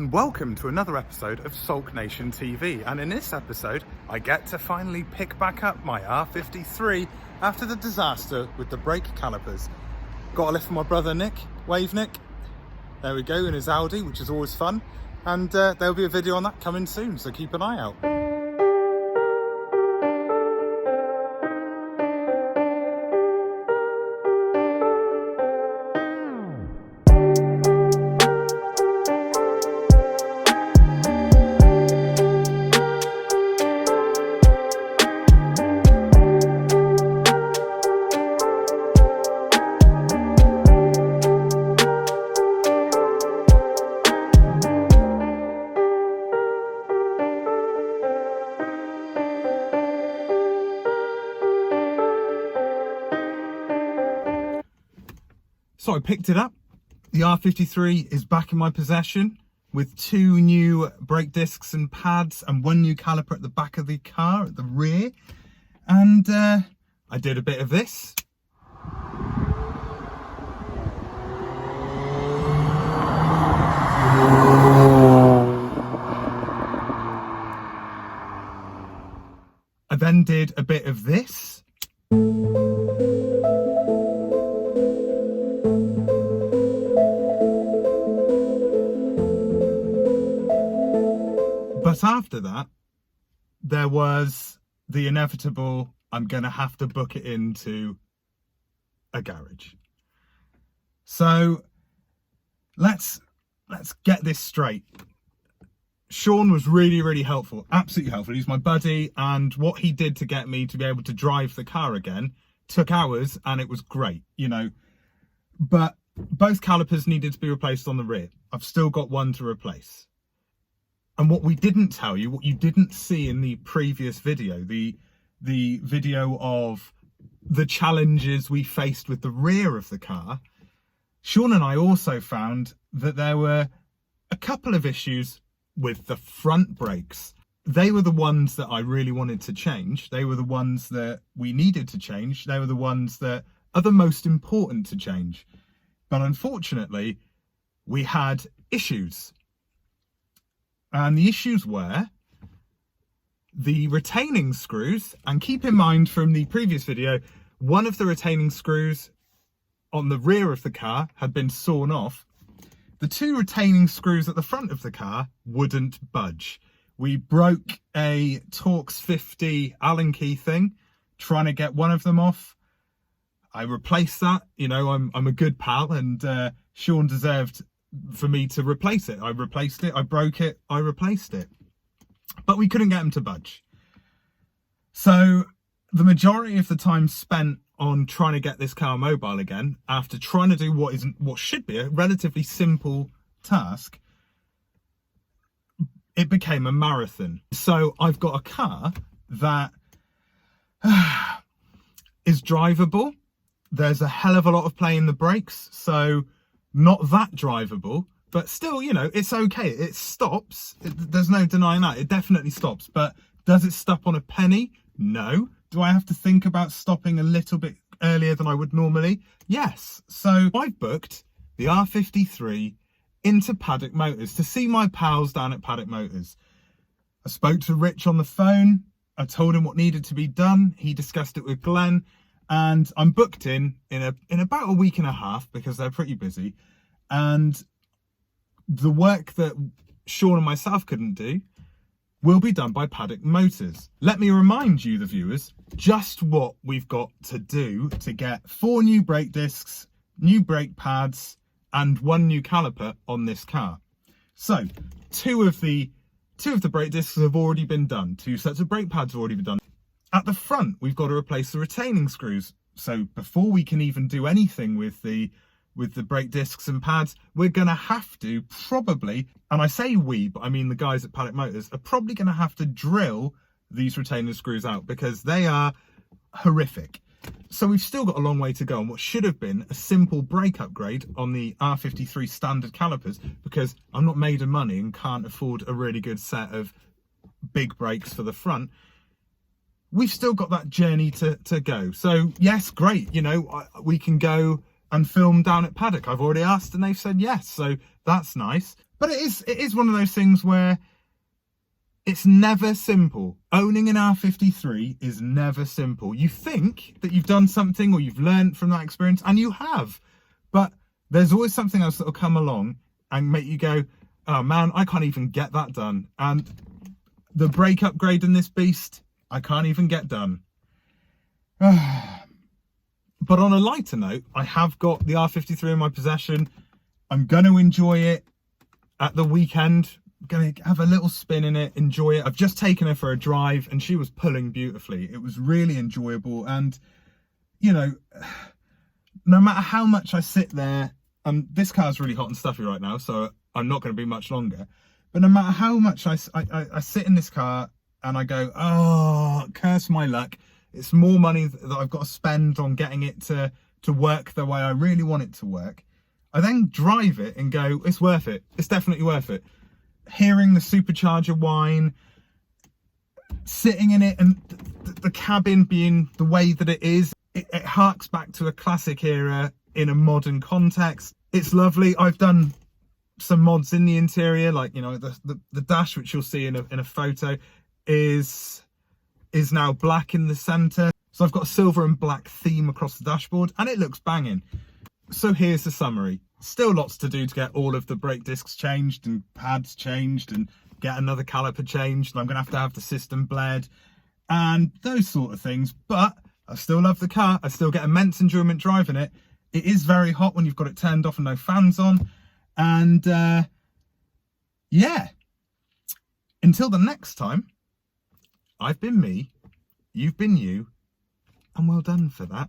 and welcome to another episode of SULKNATIONtv. And in this episode, I get to finally pick back up my R53 after the disaster with the brake calipers. Got a lift from my brother Nick, wave Nick. There we go, in his Audi, which is always fun. And there'll be a video on that coming soon, so keep an eye out. So I picked it up. The R53 is back in my possession with 2 new brake discs and pads and 1 new caliper at the back of the car at the rear. And I did a bit of this. I then did a bit of this. But after that, there was the inevitable, I'm going to have to book it into a garage. So let's get this straight. Sean was really helpful, absolutely helpful. He's my buddy, and what he did to get me to be able to drive the car again took hours, and it was great, you know. But both calipers needed to be replaced on the rear. I've still got one to replace. And what we didn't tell you, what you didn't see in the previous video, the video of the challenges we faced with the rear of the car, Sean and I also found that there were a couple of issues with the front brakes. They were the ones that I really wanted to change. They were the ones that we needed to change. They were the ones that are the most important to change. But unfortunately, we had issues. And the issues were the retaining screws. And keep in mind from the previous video, one of the retaining screws on the rear of the car had been sawn off. The 2 retaining screws at the front of the car wouldn't budge. We broke a Torx 50 Allen key thing, trying to get one of them off. I replaced that. You know, I'm a good pal, and Sean deserved for me to replace it. I replaced it, I broke it, I replaced it. But we couldn't get them to budge. So the majority of the time spent on trying to get this car mobile again, after trying to do what should be a relatively simple task, it became a marathon. So I've got a car that is drivable. There's a hell of a lot of play in the brakes, so not that drivable, but still, you know, it's okay. It stops. There's no denying that. It definitely stops. But does it stop on a penny? No. Do I have to think about stopping a little bit earlier than I would normally? Yes. So I've booked the R53 into Paddock Motors to see my pals down at Paddock Motors. I spoke to Rich on the phone. I told him what needed to be done. He discussed it with Glenn. And I'm booked in about a week and a half because they're pretty busy. And the work that Sean and myself couldn't do will be done by Paddock Motors. Let me remind you, the viewers, just what we've got to do to get 4 new brake discs, new brake pads, and 1 new caliper on this car. So, two of the brake discs have already been done. 2 sets of brake pads have already been done. At the front, we've got to replace the retaining screws. So before we can even do anything with the brake discs and pads, we're going to have to probably, and I say we, but I mean the guys at Paddock Motors, are probably going to have to drill these retaining screws out because they are horrific. So we've still got a long way to go on what should have been a simple brake upgrade on the R53 standard calipers, because I'm not made of money and can't afford a really good set of big brakes for the front. We've still got that journey to go. So yes, great, you know, we can go and film down at Paddock. I've already asked and they've said yes, so that's nice. But it is one of those things where it's never simple. Owning an R53 is never simple. You think that you've done something or you've learned from that experience, and you have, but there's always something else that will come along and make you go, oh man, I can't even get that done. And the brake upgrade in this beast, I can't even get done. But on a lighter note, I have got the R53 in my possession. I'm going to enjoy it at the weekend. I'm going to have a little spin in it, enjoy it. I've just taken her for a drive and she was pulling beautifully. It was really enjoyable. And, you know, no matter how much I sit there, this car's really hot and stuffy right now, so I'm not going to be much longer. But no matter how much I sit in this car and I go, oh, curse my luck. It's more money that I've got to spend on getting it to work the way I really want it to work. I then drive it and go, it's worth it. It's definitely worth it. Hearing the supercharger whine, sitting in it, and the cabin being the way that it is, it harks back to a classic era in a modern context. It's lovely. I've done some mods in the interior, like, you know, the dash, which you'll see in a photo, is now black in the center. So I've got a silver and black theme across the dashboard and it looks banging. So here's the summary. Still lots to do to get all of the brake discs changed and pads changed and get another caliper changed. And I'm going to have the system bled and those sort of things. But I still love the car. I still get immense enjoyment driving it. It is very hot when you've got it turned off and no fans on. And yeah, until the next time, I've been me, you've been you, and well done for that.